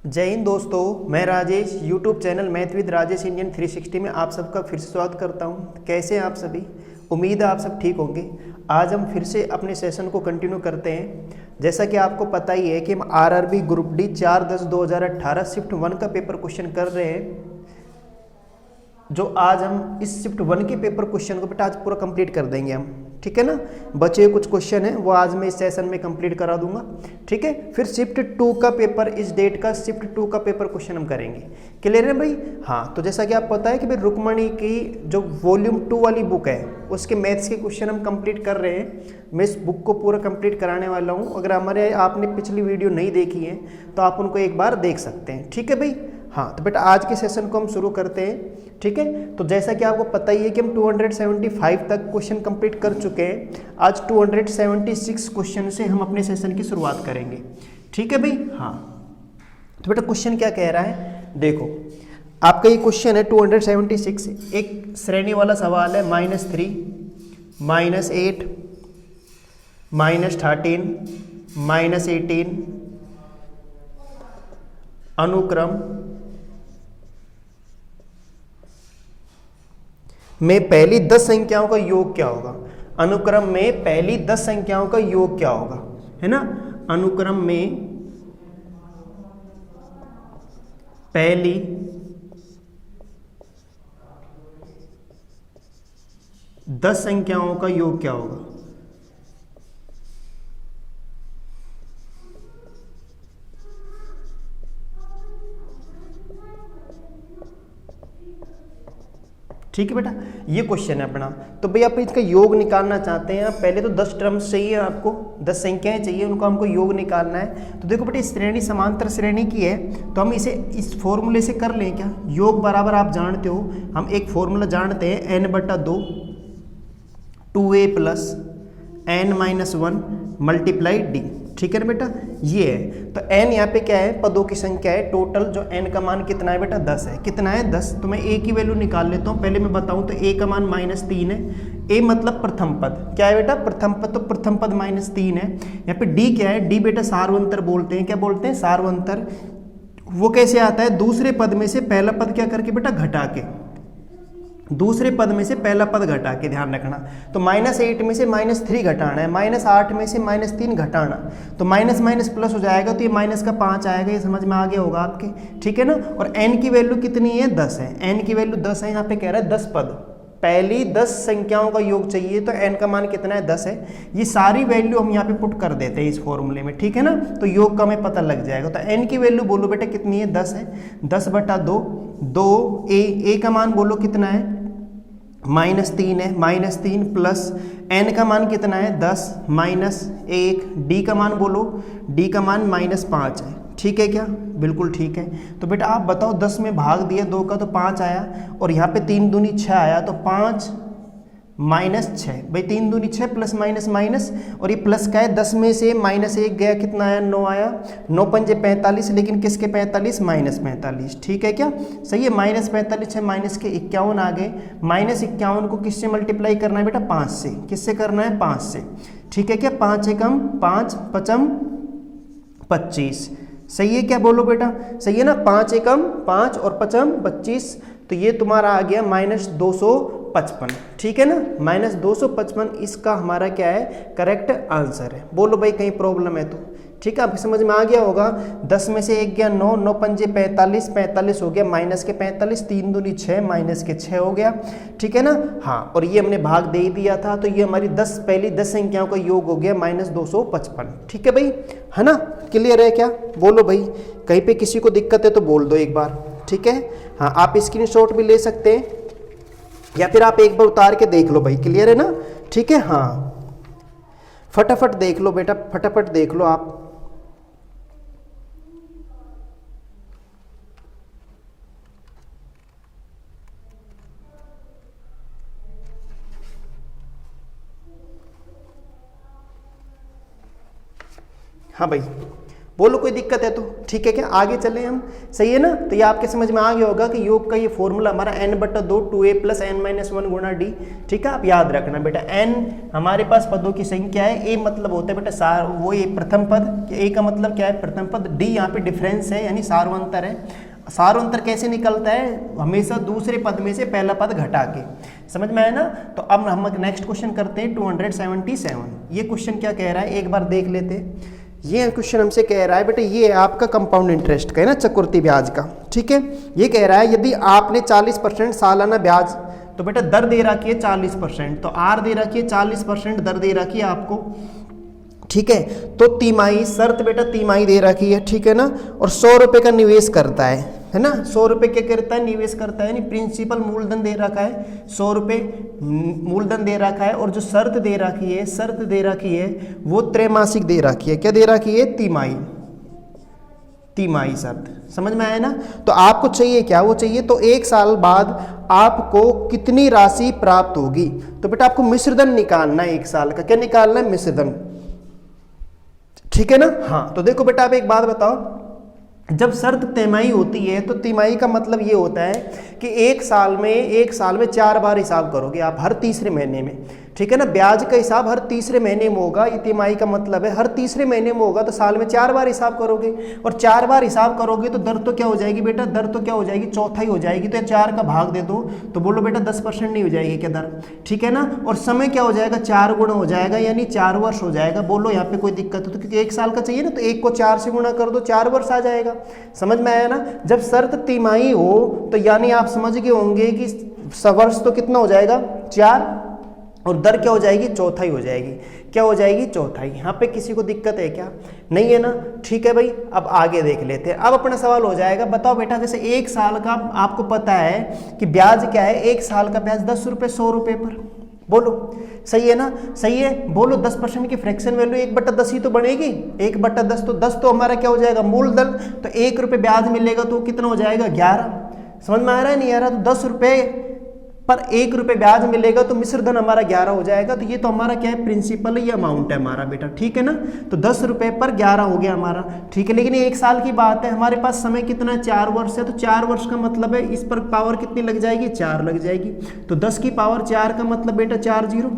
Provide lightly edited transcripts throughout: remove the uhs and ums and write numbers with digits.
जय हिंद दोस्तों, मैं Rajesh YouTube channel math with Rajesh Indian 360 में आप सबका फिर से स्वागत करता हूं। कैसे हैं आप सभी? उम्मीद है आप सब ठीक होंगे। आज हम फिर से अपने सेशन को कंटिन्यू करते हैं। जैसा कि आपको पता ही है कि हम आरआरबी ग्रुप डी 4/10/2018 शिफ्ट 1 का पेपर क्वेश्चन कर रहे हैं, जो आज हम इस शिफ्ट 1 के पेपर क्वेश्चन को बेटा आज पूरा कंप्लीट कर देंगे हम। ठीक है ना, बचे हुए कुछ क्वेश्चन हैं वो आज मैं इस सेशन में कंप्लीट करा दूंगा। ठीक है, फिर शिफ्ट 2 का पेपर, इस डेट का शिफ्ट 2 का पेपर क्वेश्चन हम करेंगे। क्लियर है भाई? हाँ, तो जैसा कि आप पता है कि भाई रुक्मणी की जो वॉल्यूम 2 वाली बुक है उसके मैथ्स के क्वेश्चन हम कंप्लीट कर रहे हैं। मैं इस बुक को पूरा कंप्लीट कराने वाला हूँ। अगर हमारे आपने पिछली वीडियो नहीं देखी है तो आप उनको एक बार देख सकते हैं। ठीक है भाई? हाँ, तो बेटा आज के सेशन को हम शुरू करते हैं। ठीक है, तो जैसा कि आपको पता ही है कि हम 275 तक क्वेश्चन कंप्लीट कर चुके हैं। आज 276 क्वेश्चन से हम अपने सेशन की शुरुआत करेंगे। ठीक है भाई? हाँ, तो बेटा क्वेश्चन क्या कह रहा है देखो, आपका ये क्वेश्चन है 276। एक श्रेणी वाला सवाल है -3, -8, -13, -18 अनुक्रम में पहली 10 संख्याओं का योग क्या होगा। अनुक्रम में पहली 10 संख्याओं का योग क्या होगा, है ना। अनुक्रम में पहली 10 संख्याओं का योग क्या होगा। ठीक है बेटा, ये क्वेश्चन है अपना। तो भाई आप इसका योग निकालना चाहते हैं, पहले तो 10 टर्म्स चाहिए आपको, 10 संख्याएं चाहिए, उनको हमको योग निकालना है। तो देखो बेटा, श्रेणी समांतर श्रेणी की है तो हम इसे इस फॉर्मूले से कर लें क्या। योग बराबर आप जानते हो, हम एक फॉर्मूला जानते हैं n/2 2a + n-1 multiply d। ठीक है ना बेटा, ये है। तो n यहाँ पे क्या है, पदों की संख्या है। टोटल जो n का मान कितना है बेटा, 10 है। कितना है, 10। तो मैं a की वैल्यू निकाल लेता हूँ। पहले मैं बताऊँ तो a का मान -3 है। a मतलब प्रथम पद, क्या है बेटा, प्रथम पद। तो प्रथम पद -3 है। यहाँ पे d क्या है, d बेटा सार्वंतर बोलते हैं। क्या बोलते हैं, सार्वंतर। वो कैसे आता है, दूसरे पद में से पहला पद क्या करके बेटा, घटा के। दूसरे पद में से पहला पद घटा के, ध्यान रखना। तो -8 में से -3 घटाना है, -8 में से -3 घटाना, तो माइनस माइनस प्लस हो जाएगा, तो ये माइनस का 5 आएगा। ये समझ में आ गया होगा आपके। ठीक है ना। और n की वैल्यू कितनी है, 10 है। n की वैल्यू 10 है। यहाँ पे कह रहा है 10 पद, पहली 10 संख्याओं का योग चाहिए। तो n का मान कितना है, 10 है। ये सारी वैल्यू हम यहाँ पे पुट कर देते हैं इस फॉर्मूले में। ठीक है ना, तो योग का हमें पता लग जाएगा। तो n की वैल्यू बोलो बेटा कितनी है, 10 है। 10/2, 2a का मान बोलो कितना है, -3 है। -3 प्लस n का मान कितना है, 10 -1। d का मान बोलो, d का मान -5 है। ठीक है क्या, बिल्कुल ठीक है। तो बेटा आप बताओ, 10 में भाग दिया 2 का तो 5 आया, और यहाँ पे 3 दूनी 6 आया, तो 5 -6। भाई 3 दूनी 6 प्लस माइनस माइनस, और ये प्लस का है, 10 में से -1 गया, कितना आया, 9 आया। 9 पंजे 45, लेकिन किसके 45, -45। ठीक है क्या, सही है। -45 है, माइनस के 51 आ गए। -51 को किससे मल्टीप्लाई करना है बेटा, 5 से। किससे करना है, 5 से। ठीक है क्या, 5 एकम 5, 5 25। सही है क्या, बोलो बेटा, सही है ना। 5 एकम 5 और 5 25, तो ये तुम्हारा आ गया -255। ठीक है ना, -255 इसका हमारा क्या है, करेक्ट आंसर है। बोलो भाई कहीं प्रॉब्लम है तो। ठीक है, आपको समझ में आ गया होगा। 10 में से 1 गया 9, 9 पंजे 45, 45 हो गया, माइनस के 45, 3 दूनी 6, माइनस के 6 हो गया। ठीक है ना। हाँ, और ये हमने भाग दे ही दिया था, तो ये हमारी पहली 10 संख्याओं का योग हो गया -255। ठीक है भाई, है ना। क्लियर है क्या, बोलो भाई। कहीं पे किसी को दिक्कत है तो बोल दो एक बार। ठीक है, हाँ, आप स्क्रीनशॉट भी ले सकते हैं, या फिर आप एक बार उतार के देख लो भाई। क्लियर है ना। ठीक है, हाँ, फटाफट देख लो बेटा, फटाफट देख लो आप। हाँ भाई, बोलो कोई दिक्कत है तो ठीक है क्या, आगे चले हम, सही है ना। तो ये आपके समझ में आ गया होगा कि योग का ये फॉर्मूला हमारा n/2 2a + n-1 गुणा d, ठीक है। आप याद रखना बेटा, n हमारे पास पदों की संख्या है, a मतलब होता है बेटा सार, वो ये प्रथम पद, a का मतलब क्या है प्रथम पद, d यहाँ पे डिफरेंस है यानी सार्वंतर है। सार्वंतर कैसे निकलता है, हमेशा दूसरे पद में से पहला पद घटा के, समझ में आया ना। तो अब हम नेक्स्ट क्वेश्चन करते हैं 277। ये क्वेश्चन क्या कह रहा है एक बार देख लेते हैं। ये क्वेश्चन हमसे कह रहा है बेटा, ये है आपका कंपाउंड इंटरेस्ट का है ना, चक्रवृद्धि ब्याज का, ठीक है। ये कह रहा है यदि आपने 40% सालाना ब्याज, तो बेटा दर दे रखी है 40%, तो आर दे रखी है 40% दर दे रखी है आपको, ठीक है। तो तिमाही शर्त बेटा तिमाही दे रखी है, ठीक है ना। और 100 रुपये का निवेश करता है ना, 100 रुपये क्या करता है निवेश करता है, यानी प्रिंसिपल मूलधन दे रखा है 100 रुपये मूलधन दे रखा है, और जो शर्त दे रखी है, शर्त दे रखी है वो त्रैमासिक दे रखी है, क्या दे रखी है तिमाही, तिमाही शर्त, समझ में आया ना। तो आपको चाहिए क्या, वो चाहिए तो 1 साल बाद आपको कितनी राशि प्राप्त होगी। तो बेटा आपको मिश्रधन निकालना है 1 साल का, क्या निकालना है मिश्रधन, ठीक है ना। हाँ तो देखो बेटा आप एक बात बताओ, जब शर्त तिमाही होती है तो तिमाही का मतलब ये होता है कि 1 साल में 4 बार हिसाब करोगे आप, हर तीसरे महीने में, ठीक है ना। ब्याज का हिसाब हर तीसरे महीने में होगा, ये तिमाही का मतलब है हर तीसरे महीने में होगा, तो साल में 4 बार हिसाब करोगे, और 4 बार हिसाब करोगे तो दर तो क्या हो जाएगी बेटा, दर तो क्या हो जाएगी चौथाई हो जाएगी। तो 4 का भाग दे दो तो बोलो बेटा 10% नहीं हो जाएगी क्या दर, ठीक है ना। और समय क्या हो जाएगा 4 गुना हो जाएगा, यानी 4 वर्ष हो जाएगा। बोलो यहाँ पे कोई दिक्कत हो तो, क्योंकि 1 साल का चाहिए ना, तो 1 को 4 से गुणा कर दो 4 वर्ष आ जाएगा, समझ में आया ना। जब शर्त तिमाही हो तो यानी आप समझ गए होंगे कि वर्ष तो कितना हो जाएगा 4, और दर क्या हो जाएगी चौथाई हो जाएगी, क्या हो जाएगी चौथाई। यहाँ पे किसी को दिक्कत है क्या, नहीं है ना, ठीक है भाई। अब आगे देख लेते हैं। अब अपना सवाल हो जाएगा, बताओ बेटा जैसे 1 साल का आपको पता है कि ब्याज क्या है, 1 साल का ब्याज 10 रुपये 100 रुपये पर, बोलो सही है ना, सही है। बोलो 10% की फ्रैक्शन वैल्यू 1/10 ही तो बनेगी, 1/10 तो 10 तो हमारा क्या हो जाएगा मूलधन, तो 1 रुपये ब्याज मिलेगा तो कितना हो जाएगा 11, समझ में आ रहा है नहीं आ रहा। तो 10 रुपये पर 1 रुपये ब्याज मिलेगा तो मिश्रधन हमारा 11 हो जाएगा। तो ये तो हमारा क्या है प्रिंसिपल ही अमाउंट है हमारा बेटा, ठीक है ना। तो 10 रुपये पर 11 हो गया हमारा, ठीक है। लेकिन ये 1 साल की बात है, हमारे पास समय कितना है 4 वर्ष है, तो 4 वर्ष का मतलब है इस पर पावर कितनी लग जाएगी 4 लग जाएगी। तो 10 की पावर 4 का मतलब बेटा 4 0,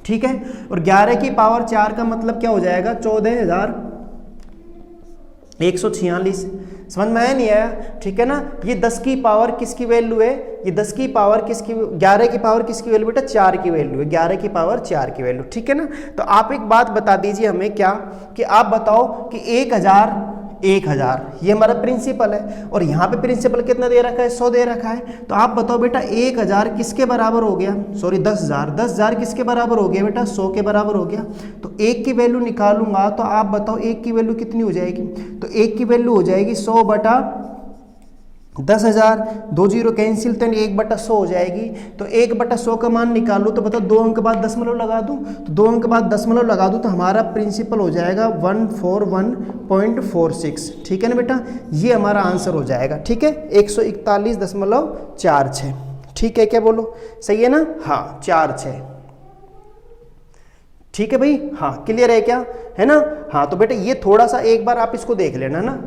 ठीक है। और 11 की पावर 4 का मतलब क्या हो जाएगा 14,146, समझ में आया नहीं आया, ठीक है ना। ये 10 की पावर किसकी वैल्यू है, ये 10 की पावर किसकी, 11 की पावर किसकी वैल्यू बेटा 4 की वैल्यू है, 11 की पावर 4 की वैल्यू, ठीक है ना। तो आप एक बात बता दीजिए हमें क्या, कि आप बताओ कि 1000 ये हमारा प्रिंसिपल है, और यहाँ पे प्रिंसिपल कितना दे रखा है 100 दे रखा है। तो आप बताओ बेटा 1000 किसके बराबर हो गया, सॉरी 10,000 किसके बराबर हो गया बेटा 100 के बराबर हो गया। तो 1 की वैल्यू निकालूंगा तो आप बताओ 1 की वैल्यू कितनी हो जाएगी, तो 1 की वैल्यू हो जाएगी 100/10,000, 2 0 कैंसिल तो 1/100 हो जाएगी। तो 1/100 का मान निकालो तो बताओ 2 अंक बाद दशमलव लगा दूं, तो 2 अंक बाद दशमलव लगा दूं तो हमारा प्रिंसिपल हो जाएगा 141.46, ठीक है ना बेटा। ये हमारा आंसर हो जाएगा, ठीक है 141.46, ठीक है क्या बोलो सही है ना, हाँ 46, ठीक है भाई, हाँ क्लियर है क्या, है ना। हाँ तो बेटा ये थोड़ा सा एक बार आप इसको देख लेना ना,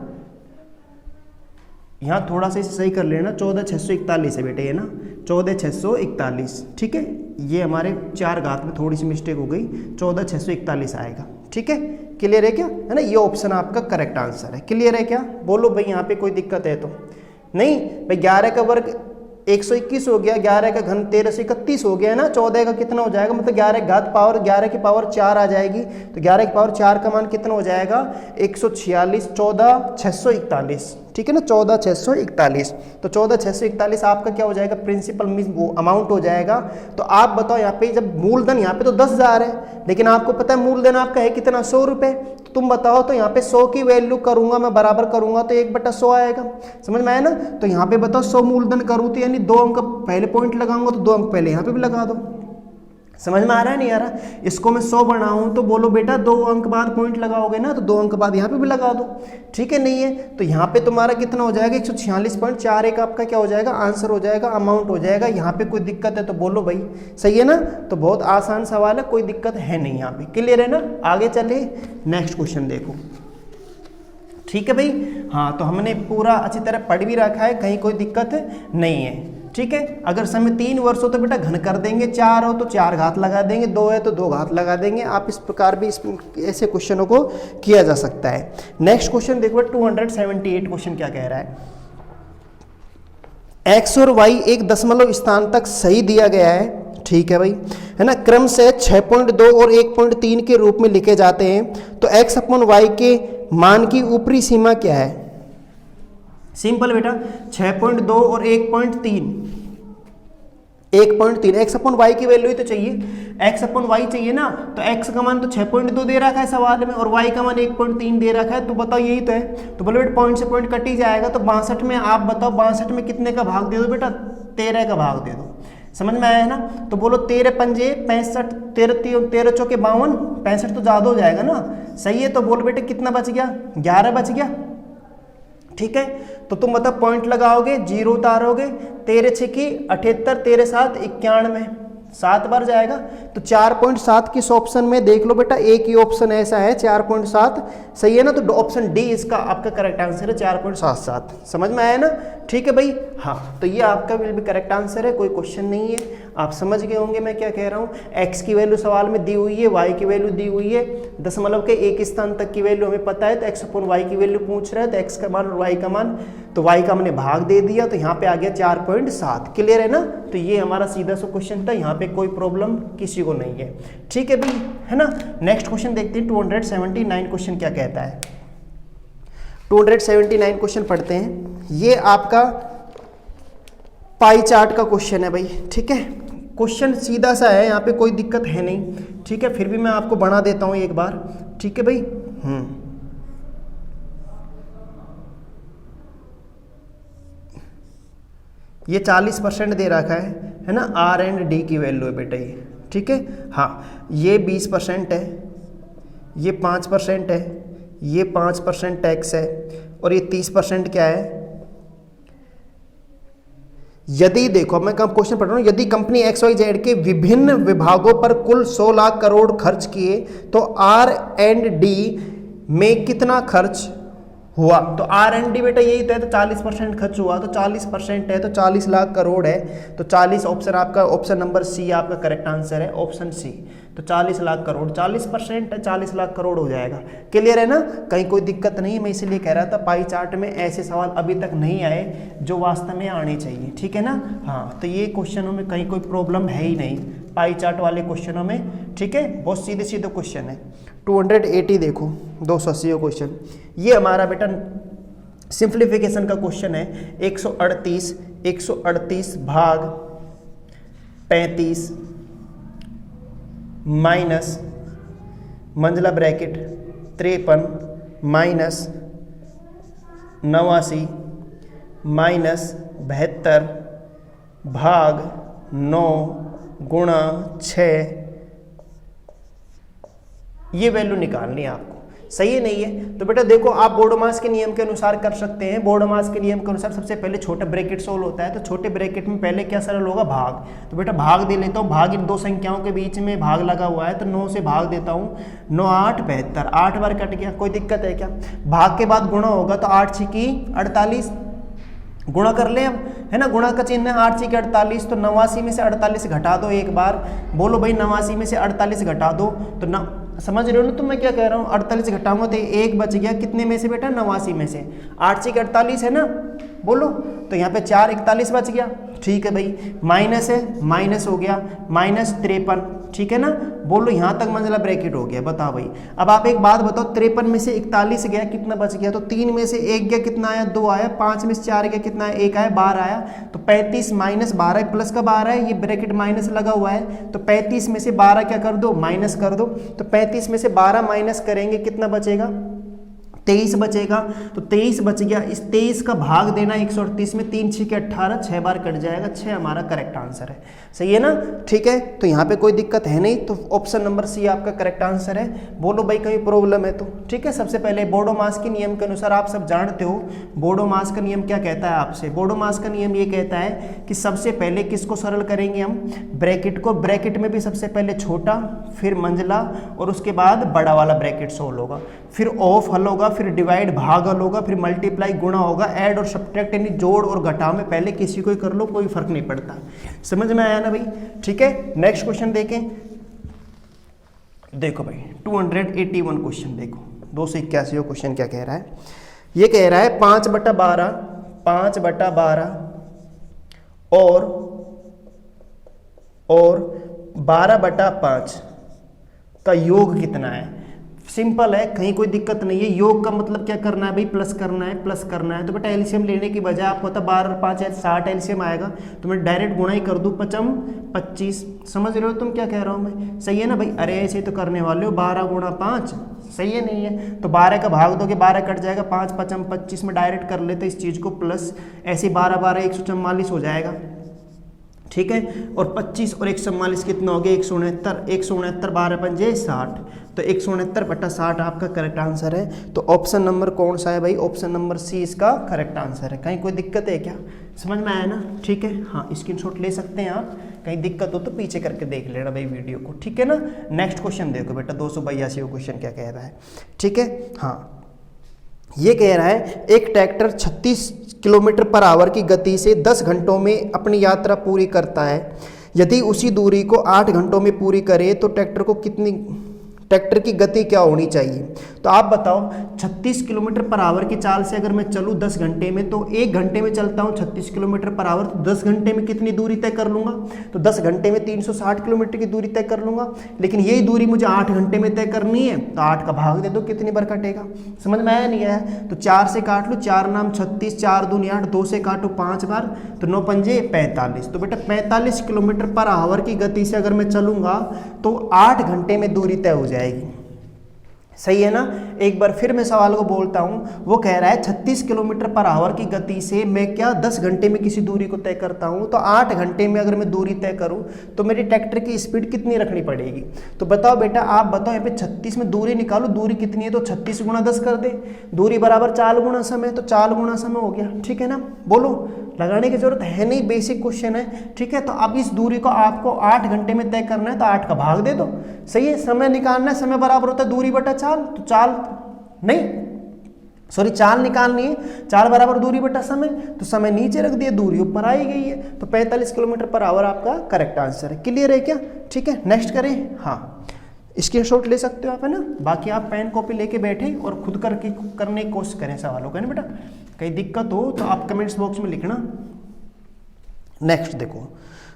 यहाँ थोड़ा सा इसे सही कर लेना, 14,641 है बेटे ये ना 14,641, ठीक है। ये हमारे 4 घात में थोड़ी सी मिस्टेक हो गई, 14,641 आएगा, ठीक है क्लियर है क्या, है ना। ये ऑप्शन आपका करेक्ट आंसर है, क्लियर है क्या बोलो भाई। यहाँ पे कोई दिक्कत है तो नहीं भाई, 11 का वर्ग 121 हो गया, 11 का घन 1331 हो गया है ना, 14 का कितना हो जाएगा, मतलब 11 घात पावर 11 की पावर 4 आ जाएगी, तो 11 की पावर 4 का मान कितना हो जाएगा 146, 14,641, ठीक है ना 14,641। तो 14,641 आपका क्या हो जाएगा प्रिंसिपल मीन वो अमाउंट हो जाएगा। तो आप बताओ यहाँ पे जब मूलधन यहाँ पे तो 10,000 है, लेकिन आपको पता है मूलधन आपका है कितना 100 रुपये, तो तुम बताओ तो यहाँ पे 100 की वैल्यू करूंगा मैं बराबर करूंगा तो 1/100 आएगा, समझ में आया ना। तो यहाँ पे बताओ 100 मूलधन करूँ तो यानी 2 अंक पहले पॉइंट लगाऊंगा तो 2 अंक पहले यहाँ पे भी लगा दो, समझ में आ रहा है नहीं आ रहा। इसको मैं 100 बनाऊं तो बोलो बेटा 2 अंक बाद पॉइंट लगाओगे ना, तो 2 अंक बाद यहाँ पे भी लगा दो, ठीक है नहीं है। तो यहाँ पे तुम्हारा कितना हो जाएगा 146.41 आपका क्या हो जाएगा आंसर हो जाएगा, अमाउंट हो जाएगा। यहाँ पे कोई दिक्कत है तो बोलो भाई, सही है ना। तो बहुत आसान सवाल है, कोई दिक्कत है नहीं यहाँ पे, क्लियर है ना। आगे चले नेक्स्ट क्वेश्चन देखो। ठीक है भाई। हाँ, तो हमने पूरा अच्छी तरह पढ़ भी रखा है, कहीं कोई दिक्कत नहीं है। ठीक है, अगर समय 3 वर्ष हो तो बेटा घन कर देंगे, 4 हो तो 4 घात लगा देंगे, 2 है तो 2 घात लगा देंगे। आप इस प्रकार भी ऐसे क्वेश्चनों को किया जा सकता है। नेक्स्ट क्वेश्चन देखो 278 क्वेश्चन क्या कह रहा है। x और y एक दशमलव स्थान तक सही दिया गया है, ठीक है भाई, है ना, क्रम से 6.2 और 1.3 के रूप में लिखे जाते हैं, तो x अपॉन y के मान की ऊपरी सीमा क्या है? सिंपल बेटा, 6.2 और 1.3 एक्स अपॉन वाई की वैल्यू ही तो चाहिए, एक्स अपॉन वाई चाहिए ना, तो एक्स का मान तो 6.2 दे रखा है सवाल में और वाई का मान 1.3 दे रखा है, तो बताओ यही तो है। तो बोलो बेटा पॉइंट से पॉइंट कट ही जाएगा, तो 62 में आप बताओ 62 में कितने का भाग दे दो बेटा? 13 का भाग दे दो। समझ में आया है ना? तो बोलो 13 पंजे 65, 13 चौके 52, 65 तो ज़्यादा हो जाएगा ना, सही है। तो बोलो बेटे कितना बच गया? 11 बच गया। ठीक है, तो तुम बताओ पॉइंट लगाओगे, जीरो उतारोगे, 13 6 की 78, 13 7 91, 7 बार जाएगा। तो 4.7 किस ऑप्शन में देख लो बेटा, एक ही ऑप्शन ऐसा है 4.7, सही है ना। तो ऑप्शन डी इसका आपका करेक्ट आंसर है 4.77। समझ में आया ना? ठीक है भाई। हाँ, तो ये आपका विल भी करेक्ट आंसर है, कोई क्वेश्चन नहीं है। आप समझ गए होंगे मैं क्या कह रहा हूँ। एक्स की वैल्यू सवाल में दी हुई है, वाई की वैल्यू दी हुई है, दशमलव के एक स्थान तक की वैल्यू हमें पता है, तो एक्स अपॉन वाई की वैल्यू पूछ रहा है, तो एक्स का मान और वाई का मान, तो वाई का हमने भाग दे दिया, तो यहाँ पे आ गया 4.7। क्लियर है ना? तो ये हमारा सीधा सा क्वेश्चन था, यहाँ पे कोई प्रॉब्लम किसी को नहीं है। ठीक है भाई, है ना। नेक्स्ट क्वेश्चन देखते हैं 279 क्वेश्चन क्या कहता है। 279 क्वेश्चन पढ़ते हैं। ये आपका पाई चार्ट का क्वेश्चन है भाई। ठीक है, क्वेश्चन सीधा सा है, यहाँ पे कोई दिक्कत है नहीं। ठीक है, फिर भी मैं आपको बना देता हूँ एक बार। ठीक है भाई। ये 40% दे रखा है ना, आर एंड डी की वैल्यू है बेटा ये। ठीक है, हाँ, ये 20% है, ये 5% है, ये 5% टैक्स है, और ये 30% क्या है? यदि देखो मैं कब क्वेश्चन पढ़ रहा हूँ, यदि कंपनी XYZ के विभिन्न विभागों पर कुल 100 लाख करोड़ खर्च किए तो R&D में कितना खर्च हुआ? तो R&D बेटा यही तो है, तो 40% खर्च हुआ, तो 40% है तो 40 लाख करोड़ है, तो 40 ऑप्शन आपका, ऑप्शन नंबर सी आपका करेक्ट आंसर है, ऑप्शन सी। तो 40 लाख करोड़, 40% है, 40 लाख करोड़ हो जाएगा। क्लियर है ना? कहीं कोई दिक्कत नहीं। मैं इसीलिए कह रहा था पाई चार्ट में ऐसे सवाल अभी तक नहीं आए जो वास्तव में आने चाहिए। ठीक है ना? हाँ, तो ये क्वेश्चनों में कहीं कोई प्रॉब्लम है ही नहीं पाई चार्ट वाले क्वेश्चनों में। ठीक है, बहुत सीधे सीधे क्वेश्चन है। 280 देखो, 280 क्वेश्चन, ये हमारा बेटा सिंप्लीफिकेशन का क्वेश्चन है। 138 भाग 35 माइनस मंझला ब्रैकेट 53 माइनस 89 माइनस 72 भाग 9 गुणा 6, ये वैल्यू निकालनी है आपको। सही है नहीं है? तो बेटा देखो, आप बोडोमास के नियम के अनुसार कर सकते हैं। बोडोमास के नियम के अनुसार सबसे पहले छोटा ब्रैकेट सोल्व होता है, तो छोटे ब्रैकेट में पहले क्या सरल होगा? भाग। तो बेटा भाग दे लेता हूँ, भाग इन दो संख्याओं के बीच में भाग लगा हुआ है, तो 9 से भाग देता हूँ, 9 8 72, 8 बार कट गया, कोई दिक्कत है क्या? भाग के बाद गुणा होगा, तो 8 6 की 48, गुणा कर ले अब, है ना, गुणा का चिन्ह है, 8 6 की 48, तो 89 में से 48 घटा दो एक बार। बोलो भाई 89 में से 48 घटा दो, तो न समझ रहे हो ना तुम मैं क्या कह रहा हूँ? 48 घटाऊंगा तो एक बच गया, कितने में से बेटा? 89 में से। 8 6 की 48 है ना, बोलो, तो यहाँ पे 4 41 बच गया। ठीक है भाई, माइनस है, माइनस हो गया, माइनस 53। ठीक है ना? बोलो यहाँ तक मंझला ब्रैकेट हो गया। बताओ भाई, अब आप एक बात बताओ, 53 में से 41 गया, कितना बच गया? तो 3 में से 1 गया, कितना आया? 2 आया। 5 में से 4 गया, कितना आया? 1 आया, 12 आया। तो 35 माइनस 12 प्लस का 12 है, ये ब्रैकेट माइनस लगा हुआ है, तो 35 में से 12 क्या कर दो? माइनस कर दो। तो 35 में से 12 माइनस करेंगे, कितना बचेगा? 23 बचेगा। तो 23 बच गया, इस 23 का भाग देना 138 में, 3 6 के 18, 6 बार कट जाएगा, 6 हमारा करेक्ट आंसर है। सही है ना? ठीक है, तो यहाँ पे कोई दिक्कत है नहीं, तो ऑप्शन नंबर सी आपका करेक्ट आंसर है। बोलो भाई कहीं प्रॉब्लम है तो? ठीक है, सबसे पहले बोडोमास के नियम के अनुसार आप सब जानते हो बोडोमास का नियम क्या कहता है आपसे। बोडोमास का नियम ये कहता है कि सबसे पहले किसको सरल करेंगे हम? ब्रैकेट को। ब्रैकेट में भी सबसे पहले छोटा, फिर मंझला, और उसके बाद बड़ा वाला ब्रैकेट सोल्व होगा, फिर ऑफ हल होगा, फिर डिवाइड भागल होगा, फिर मल्टीप्लाई गुणा होगा, ऐड और सब्ट्रैक्ट यानी जोड़ और घटाव में पहले किसी को ही कर लो, कोई फर्क नहीं पड़ता। समझ में आया ना भाई? ठीक है, नेक्स्ट क्वेश्चन देखें। देखो भाई 281 क्वेश्चन देखो, 281 क्वेश्चन क्या कह रहा है? ये कह रहा है 5/12 और 12/5 का योग कितना है? सिंपल है, कहीं कोई दिक्कत नहीं है। योग का मतलब क्या करना है भाई? प्लस करना है, प्लस करना है। तो बेटा एलसीएम लेने की बजाय आपको पता 12 और 5 है 60 एलसीएम आएगा, तो मैं डायरेक्ट गुणा ही कर दूं, 5 25। समझ रहे हो तुम क्या कह रहा हूं मैं? सही है ना भाई? अरे ऐसे तो करने वाले हो, 12 गुणा 5 सही है नहीं है? तो 12 का भाग दोगे 12 कट जाएगा, 5 5 25 में डायरेक्ट कर लेते इस चीज को प्लस, ऐसे 12 12 144 हो जाएगा। ठीक है, और 25 और 144 कितना हो गया? 169। 169 12 पंजे 60, तो 169/60 आपका करेक्ट आंसर है। तो ऑप्शन नंबर कौन सा है भाई? ऑप्शन नंबर सी इसका करेक्ट आंसर है। कहीं कोई दिक्कत है क्या? समझ में आया ना? ठीक है, हाँ स्क्रीनशॉट ले सकते हैं आप, कहीं दिक्कत हो तो पीछे करके देख लेना भाई वीडियो को। ठीक है ना, नेक्स्ट क्वेश्चन देखो बेटा 282 क्वेश्चन क्या कह रहा है। ठीक है, हाँ ये कह रहा है एक ट्रैक्टर 36 किलोमीटर/आवर की गति से 10 घंटों में अपनी यात्रा पूरी करता है। यदि उसी दूरी को 8 घंटों में पूरी करे तो ट्रैक्टर की गति क्या होनी चाहिए? तो आप बताओ, 36 किलोमीटर/आवर की चाल से अगर मैं चलूँ 10 घंटे में, तो 1 घंटे में चलता हूँ 36 किलोमीटर/आवर, तो 10 घंटे में कितनी दूरी तय कर लूँगा? तो 10 घंटे में 360 किलोमीटर की दूरी तय कर लूँगा। लेकिन यही दूरी मुझे 8 घंटे में तय करनी है, तो 8 का भाग दे दो, कितनी बार कटेगा? समझ में आया नहीं आया? तो 4 से काट लो, 4 नाम 36, 4 दूनी 8, 2 से काटो 5 बार, तो 9 पंजे 45। तो बेटा 45 किलोमीटर/आवर की गति से अगर मैं चलूँगा तो 8 घंटे में दूरी तय हो जाएगी। सही है ना? एक बार फिर मैं सवाल को बोलता हूं, वो कह रहा है 36 किलोमीटर/आवर की गति से मैं क्या 10 घंटे में किसी दूरी को तय करता हूं, तो 8 घंटे में अगर मैं दूरी तय करूं तो मेरी ट्रैक्टर की स्पीड कितनी रखनी पड़ेगी? तो बताओ बेटा, आप बताओ, यहाँ पे 36 में दूरी निकालो, दूरी कितनी है? तो 36 गुणा 10 कर दे, दूरी बराबर 4 गुणा समय, तो 4 गुणा समय हो गया। ठीक है ना? बोलो, लगाने की जरूरत है नहीं, बेसिक क्वेश्चन है। ठीक है, तो अब इस दूरी को आपको 8 घंटे में तय करना है, तो 8 का भाग दे दो। सही है, समय निकालना है, समय बराबर होता है दूरी बटा चाल, तो चाल नहीं सॉरी चाल निकालनी है, चाल बराबर दूरी बटा समय, तो समय नीचे रख दिया, दूरी ऊपर आई गई है, तो 45 किलोमीटर/आवर आपका करेक्ट आंसर है। क्लियर है क्या? ठीक है, नेक्स्ट करें। हाँ स्क्रीनशॉट ले सकते हो आप, है ना? बाकी आप पेन कॉपी लेके बैठे और खुद करने की कोशिश करें सवालों का, है ना बेटा? कहीं दिक्कत हो तो आप कमेंट्स बॉक्स में लिखना। नेक्स्ट देखो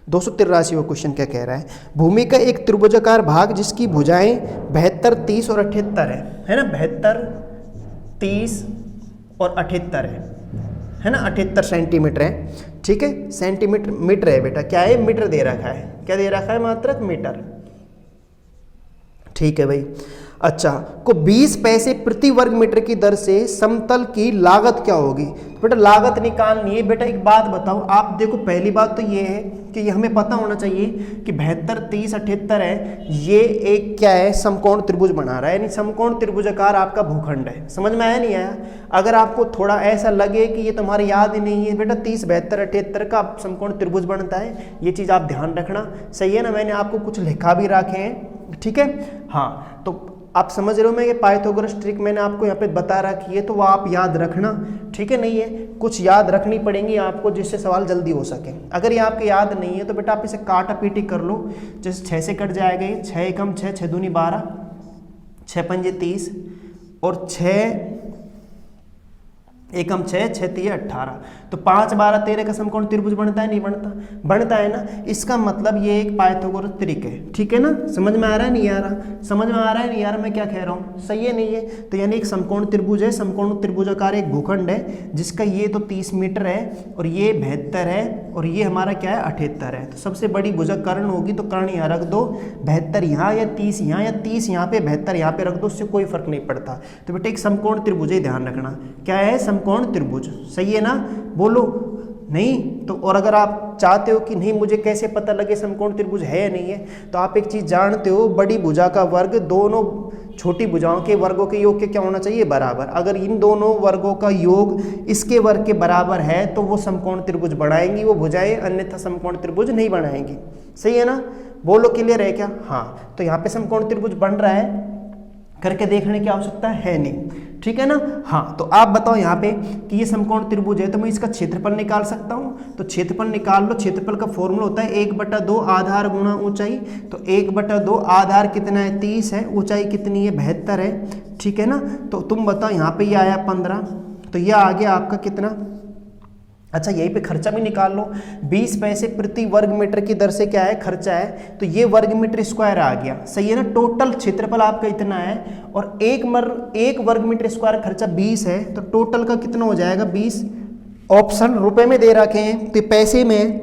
283वां क्वेश्चन क्या कह रहा है? भूमि का एक त्रिभुजाकार भाग जिसकी भुजाएं 72, 30 और 78 है ना? 72, 30 और 78 है ना? 78 सेंटीमीटर है। ठीक है, सेंटीमीटर मीटर है बेटा, क्या है? मीटर दे रखा है। क्या दे रखा है? मात्रक मीटर। ठीक है भाई। अच्छा, को 20 पैसे प्रति वर्ग मीटर की दर से समतल की लागत क्या होगी? बेटा लागत निकालनी है। बेटा एक बात बताओ, आप देखो, पहली बात तो ये है कि हमें पता होना चाहिए कि 72, 30, 78 है, ये एक क्या है? समकोण त्रिभुज बना रहा है, यानी समकोण त्रिभुजाकार आपका भूखंड है। समझ में आया नहीं आया? अगर आपको थोड़ा ऐसा लगे कि ये तुम्हारी याद ही नहीं है, बेटा 30, 72, 78 का समकोण त्रिभुज बनता है, ये चीज़ आप ध्यान रखना। सही है ना? मैंने आपको कुछ लिखा भी रखे हैं। ठीक है, हाँ तो आप समझ रहे हो मैं, ये पाइथागोरस ट्रिक मैंने आपको यहाँ पे बता रखी है, तो वो आप याद रखना। ठीक है, नहीं है कुछ याद रखनी पड़ेंगी आपको जिससे सवाल जल्दी हो सके। अगर ये आपके याद नहीं है तो बेटा आप इसे काटा पीटी कर लो। जैसे 6 से कट जाएगा ये, 6 एकम 6, 6 दूनी 12, 6 पंजे 30 और 6 एकम 6, 6 तिये 18, तो 5 12 13 का समकोण त्रिभुज बनता है नहीं बनता? बनता है ना? इसका मतलब ये एक पाइथागोरस ट्रिक है। ठीक है ना? समझ में आ रहा है नहीं आ रहा? समझ में आ रहा है नहीं आ रहा मैं क्या कह रहा हूँ? सही है नहीं है? तो यानी एक समकोण त्रिभुज है, समकोण त्रिभुजाकार एक भूखंड है जिसका ये तो 30 मीटर है और ये 72 है और ये हमारा क्या है? 78 है। तो सबसे बड़ी भुजा कर्ण होगी, तो कर्ण यहाँ रख दो, 72 यहाँ या 30 यहाँ, या 30 यहाँ पे 72 यहाँ पे रख दो, उससे कोई फर्क नहीं पड़ता। तो बेटा एक समकोण त्रिभुज ही ध्यान रखना। क्या है? समकोण त्रिभुज। सही है ना? बोलो नहीं तो। और अगर आप चाहते हो कि नहीं मुझे कैसे पता लगे समकोण त्रिभुज है या नहीं है, तो आप एक चीज जानते हो, बड़ी भुजा का वर्ग दोनों छोटी भुजाओं के वर्गों के योग के क्या होना चाहिए? बराबर। अगर इन दोनों वर्गों का योग इसके वर्ग के बराबर है तो वो समकोण त्रिभुज बनाएंगी वो भुजाएं, अन्यथा समकोण त्रिभुज नहीं बनाएंगी। सही है ना? बोलो क्लियर है क्या? हाँ, तो यहाँ पे समकोण त्रिभुज बन रहा है, करके देखने की आवश्यकता है नहीं। ठीक है ना। हाँ, तो आप बताओ यहाँ पे कि ये समकोण त्रिभुज है तो मैं इसका क्षेत्रफल निकाल सकता हूँ, तो क्षेत्रफल निकाल लो। क्षेत्रफल का फॉर्मूला होता है 1/2 आधार गुणा ऊंचाई। तो 1/2 आधार कितना है 30 है, ऊंचाई कितनी है 72 है, ठीक है ना। तो तुम बताओ यहाँ पे ये आया 15, तो यह आ गया आपका कितना। अच्छा, यहीं पे खर्चा भी निकाल लो। 20 पैसे प्रति वर्ग मीटर की दर से क्या है खर्चा है, तो ये वर्ग मीटर स्क्वायर आ गया, सही है ना। टोटल क्षेत्रफल आपका इतना है और एक वर्ग मीटर स्क्वायर खर्चा 20 है, तो टोटल का कितना हो जाएगा 20। ऑप्शन रुपए में दे रखे हैं तो पैसे में,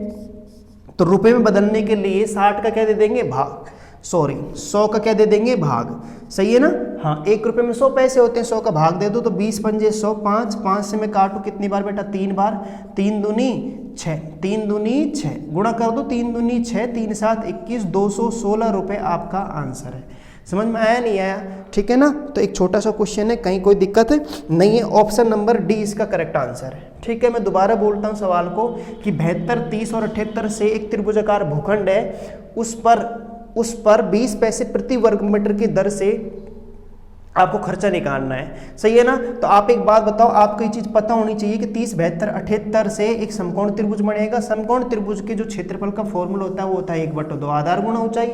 तो रुपए में बदलने के लिए 60 का क्या दे देंगे भाग, 100 का क्या दे देंगे भाग, सही है ना। हाँ, 1 रुपये में 100 पैसे होते हैं, 100 का भाग दे दो तो 20 पंजे 100, 5 से मैं काटू कितनी बार बेटा 3 बार, 3 दूनी 6, 3 दूनी 6, गुणा कर दो 3 दूनी 6, 3 7 21, 216 रुपये आपका आंसर है। समझ में आया नहीं आया, ठीक है ना। तो एक छोटा सा क्वेश्चन है, कहीं कोई दिक्कत है नहीं है, ऑप्शन नंबर डी इसका करेक्ट आंसर है, ठीक है। मैं दोबारा बोलता हूँ सवाल को कि 72, 30 और 78 से एक त्रिभुजाकार भूखंड है, उस पर 20 पैसे प्रति वर्ग मीटर की दर से आपको खर्चा निकालना है, सही है ना। तो आप एक बात बताओ, आपको ये चीज पता होनी चाहिए कि 30, 72, 78 से एक समकोण त्रिभुज बनेगा। समकोण त्रिभुज के जो क्षेत्रफल का फॉर्मूला होता है वो होता है 1/2 आधार गुणा ऊंचाई।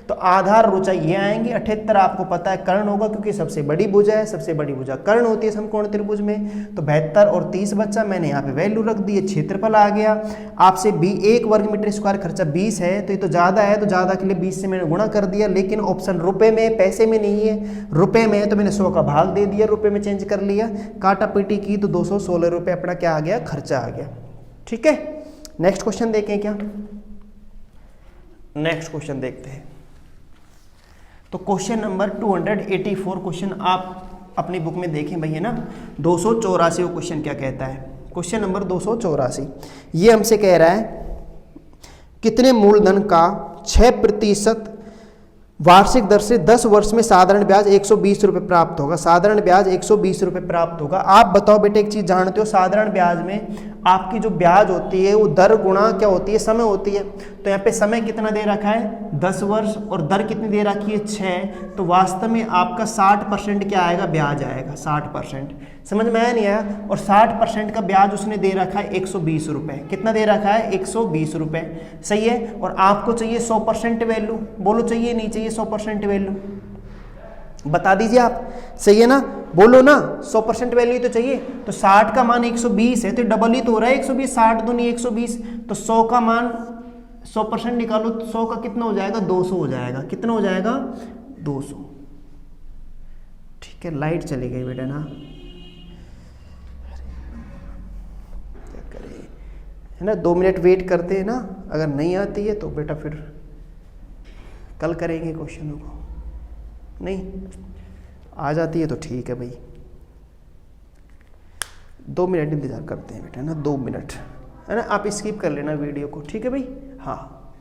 तो आधार और ऊंचाई ये आएंगे। 78 आपको पता है कर्ण होगा, क्योंकि सबसे बड़ी भुजा है, सबसे बड़ी भुजा कर्ण होती है समकोण त्रिभुज में। तो 72 और 30 बच्चा, मैंने यहाँ पे वैल्यू रख दी है, क्षेत्रफल आ गया। आपसे 1 वर्ग मीटर स्क्वायर खर्चा 20 है, तो ये तो ज्यादा है, तो ज्यादा के लिए 20 से मैंने गुणा कर दिया। लेकिन ऑप्शन रुपए में, पैसे में नहीं है, रुपए में, तो मैंने 100 का भाग दे दिया, रुपए में चेंज कर लिया, काटा पीटी की, तो 216 रुपए अपना क्या आ गया खर्चा आ गया, ठीक है। नेक्स्ट क्वेश्चन देखें क्या, नेक्स्ट क्वेश्चन देखते हैं। तो क्वेश्चन नंबर 284 क्वेश्चन आप अपनी बुक में देखें भैया ना, 284 क्वेश्चन क्या कहता है। क्वेश्चन नंबर 284 ये हमसे कह रहा है कितने मूलधन का 6% वार्षिक दर से 10 वर्ष में साधारण ब्याज 120 रुपये प्राप्त होगा। साधारण ब्याज 120 रुपये प्राप्त होगा। आप बताओ बेटे, एक चीज जानते हो, साधारण ब्याज में आपकी जो ब्याज होती है वो दर गुणा क्या होती है, समय होती है। तो यहाँ पे समय कितना दे रखा है 10 वर्ष और दर कितनी दे रखी है 6, तो वास्तव में आपका 60% क्या आएगा ब्याज आएगा, 60%। समझ में आया नहीं आया। और 60% का ब्याज उसने दे रखा है 120 रुपये। कितना दे रखा है 120 रुपये, सही है। और आपको चाहिए 100% वैल्यू, बोलो चाहिए नहीं चाहिए 100% वैल्यू, बता दीजिए आप, सही है ना, बोलो ना 100% वैल्यू तो चाहिए। तो 60 का मान 120 है, तो डबल ही तो हो रहा है 120, 60 दूनी 120, तो 100 का मान 100% निकालो, तो 100 का कितना हो जाएगा 200 हो जाएगा। कितना हो जाएगा 200, ठीक है। लाइट चली गई बेटा ना, क्या करें, है ना, 2 मिनट वेट करते हैं ना, अगर नहीं आती है तो बेटा फिर कल करेंगे क्वेश्चनों को, नहीं आ जाती है तो ठीक है भाई, 2 मिनट इंतजार करते हैं बेटा ना, 2 मिनट, है ना। आप स्किप कर लेना वीडियो को, ठीक है भाई। हाँ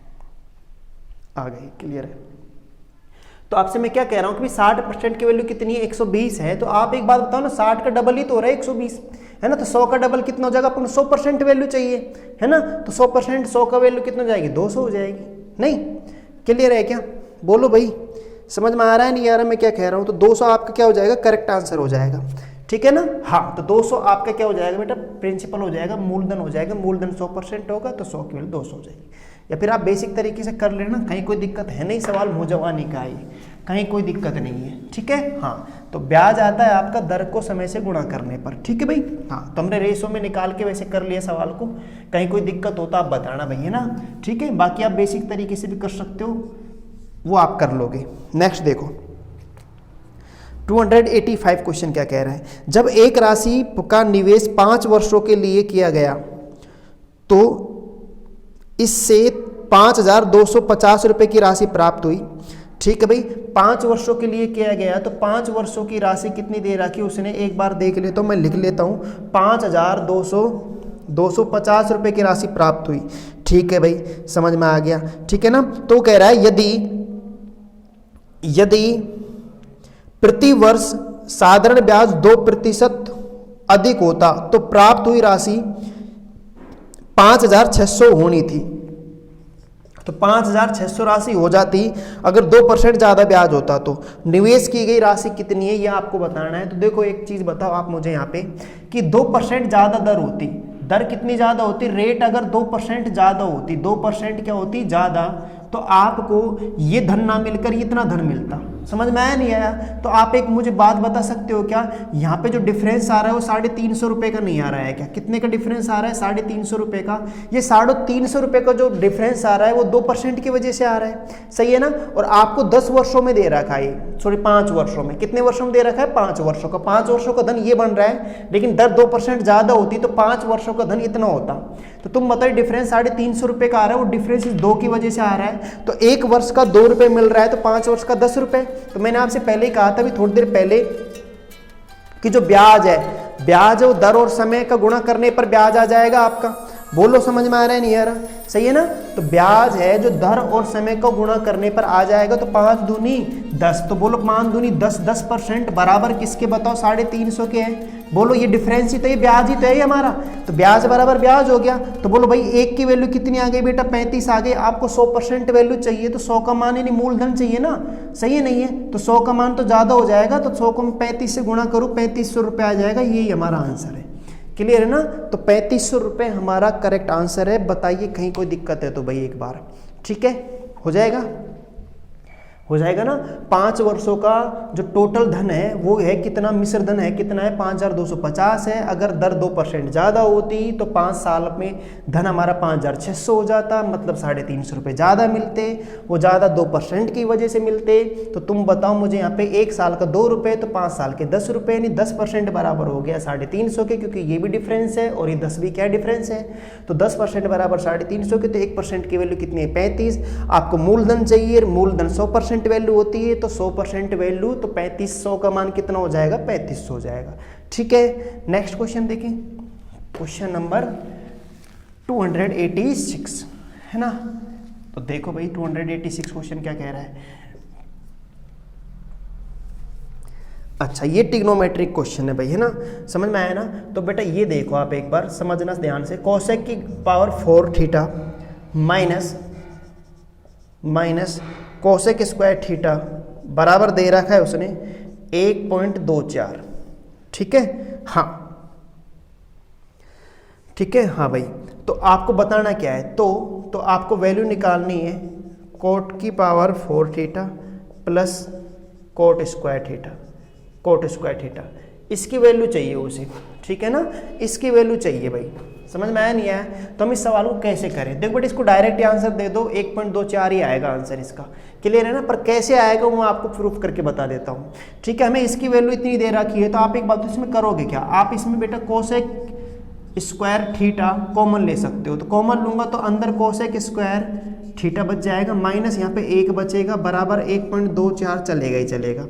आ गई, क्लियर है। तो आपसे मैं क्या कह रहा हूँ कि 60% की वैल्यू कितनी है 120 है, तो आप एक बात बताओ ना, 60 का डबल ही तो हो रहा है 120, है ना। तो 100 का डबल कितना हो जाएगा, अपन 100% वैल्यू चाहिए, है ना। तो 100%, 100 का वैल्यू कितना हो जाएगी 200 हो जाएगी। नहीं क्लियर है क्या, बोलो भाई, समझ में आ रहा है नहीं आ रहा मैं क्या कह रहा हूँ। तो 200 आपका क्या हो जाएगा करेक्ट आंसर हो जाएगा, ठीक है ना। हाँ, तो 200 आपका क्या हो जाएगा बेटा, प्रिंसिपल हो जाएगा, मूलधन हो जाएगा। मूलधन 100% होगा तो 100 की वैल्यू 200 हो जाएगी। या फिर आप बेसिक तरीके से कर लेना, कहीं कोई दिक्कत है नहीं, सवाल मुझवानी का है, कहीं कोई दिक्कत नहीं है, ठीक है। हाँ, तो ब्याज आता है आपका दर को समय से गुणा करने पर, ठीक है भाई। हाँ, तो हमने रेशो में निकाल के वैसे कर लिया सवाल को, कहीं कोई दिक्कत हो तो आप बताना भैया ना, ठीक है। बाकी आप बेसिक तरीके से भी कर सकते हो, वो आप कर लोगे। नेक्स्ट देखो 285 क्वेश्चन क्या कह रहा है। जब एक राशि का निवेश 5 वर्षों के लिए किया गया तो इससे 5,250 रुपए की राशि प्राप्त हुई, ठीक है भाई। 5 वर्षों के लिए किया गया, तो 5 वर्षों की राशि कितनी दे रखी उसने, एक बार देख लेता हूँ, मैं लिख लेता हूँ, 5,250 रुपए की राशि प्राप्त हुई, ठीक है भाई, समझ में आ गया, ठीक है ना। तो कह रहा है यदि प्रति वर्ष साधारण ब्याज 2% अधिक होता तो प्राप्त हुई राशि 5,600 होनी थी। तो 5,600 राशि हो जाती अगर 2% ज़्यादा ब्याज होता तो। निवेश की गई राशि कितनी है ये आपको बताना है। तो देखो एक चीज़ बताओ आप मुझे यहाँ पे कि 2% ज़्यादा दर होती, दर कितनी ज़्यादा होती, रेट अगर 2% ज़्यादा होती, 2% क्या होती ज़्यादा, तो आपको ये धन ना मिलकर ये इतना धन मिलता। समझ में आया नहीं आया? तो आप एक मुझे बात बता सकते हो क्या, यहाँ पे जो डिफरेंस आ रहा है वो 350 रुपये का नहीं आ रहा है क्या? कितने का डिफरेंस आ रहा है? 350 रुपये का। ये 350 रुपये का जो डिफरेंस आ रहा है वो 2% की वजह से आ रहा है, सही है ना? और आपको 10 वर्षों में दे रखा है, सॉरी 5 वर्षों में, कितने वर्षों में दे रखा है? 5 वर्षों का। 5 वर्षों का धन ये बन रहा है, लेकिन दर 2% ज़्यादा होती तो 5 वर्षों का धन इतना होता। तो तुम बताइए डिफरेंस 350 रुपये का आ रहा है, वो डिफरेंस 2 की वजह से आ रहा है। तो 1 वर्ष का 2 रुपये मिल रहा है, तो 5 वर्ष का 10 रुपये। तो मैंने आपसे पहले ही कहा था भी थोड़ी देर पहले कि जो ब्याज है, ब्याज वो दर और समय का गुणा करने पर ब्याज आ जाएगा आपका। बोलो समझ में आ रहा है नहीं आ रहा? सही है ना? तो ब्याज है जो दर और समय को गुणा करने पर आ जाएगा। तो 5 दूनी 10, तो बोलो 5 दूनी 10, 10% बराबर किसके बताओ? 350 के हैं। बोलो ये डिफरेंस ही तो, ये ब्याज ही तो है हमारा। तो ब्याज बराबर ब्याज हो गया। तो बोलो भाई 1 की वैल्यू कितनी आ गई बेटा? 35 आ गई। आपको 100% वैल्यू चाहिए तो 100 का मान यानी मूलधन चाहिए ना, सही है नहीं है? तो 100 का मान तो ज़्यादा हो जाएगा, तो 100 को 35 से गुणा करूँ, 3500 रुपये आ जाएगा। यही हमारा आंसर है। क्लियर है ना? तो 3500 रुपये हमारा करेक्ट आंसर है। बताइए कहीं कोई दिक्कत है तो भाई एक बार, ठीक है? हो जाएगा, हो जाएगा ना? 5 वर्षों का जो टोटल धन है वो है कितना? मिश्र धन है कितना है? 5250 है। अगर दर 2% ज़्यादा होती तो 5 साल में धन हमारा 5600 हो जाता, मतलब 350 रुपये ज़्यादा मिलते। वो ज़्यादा 2% की वजह से मिलते। तो तुम बताओ मुझे यहाँ पे 1 साल का 2 रुपये तो 5 साल के 10 रुपये, यानी 10% बराबर हो गया 350 के, क्योंकि ये भी डिफरेंस है और ये 10 भी क्या डिफरेंस है। तो 10% बराबर 350 के, तो 1% की वैल्यू कितनी है? 35। आपको मूलधन चाहिए, मूलधन 100% वैल्यू होती है, तो 100% वैल्यू, तो 3500 का मान कितना हो जाएगा? 3500 हो जाएगा। ठीक है, नेक्स्ट क्वेश्चन देखें। क्वेश्चन नंबर 286 है ना? तो देखो भाई 286 क्वेश्चन क्या कह रहा है। अच्छा, ये ट्रिग्नोमेट्रिक क्वेश्चन है भाई, है ना? समझ में आया ना? तो बेटा ये देखो आप एक बार समझना ध्यान से। कोसेक की power 4 theta minus cosec square theta बराबर दे रखा है उसने 1.24। ठीक है? हाँ, ठीक है, हाँ भाई। तो आपको बताना क्या है? तो आपको वैल्यू निकालनी है कोट की power 4 theta plus coat square theta, इसकी वैल्यू चाहिए उसे। ठीक है ना? इसकी वैल्यू चाहिए भाई। समझ में आया नहीं आया? तो हम इस सवाल को कैसे करें? देखो बेटा इसको डायरेक्ट आंसर दे दो, 1.24 ही आएगा आंसर इसका। क्लियर है ना? पर कैसे आएगा वो मैं आपको प्रूफ करके बता देता हूँ। ठीक है? हमें इसकी वैल्यू इतनी दे रखी है, तो आप एक बात इसमें करोगे क्या? आप इसमें बेटा कोसेक स्क्वायर थीटा कॉमन ले सकते हो। तो कॉमन लूंगा तो अंदर कोसेक स्क्वायर थीटा बच जाएगा, माइनस यहाँ पे 1 बचेगा, बराबर 1.24 चलेगा ही चलेगा।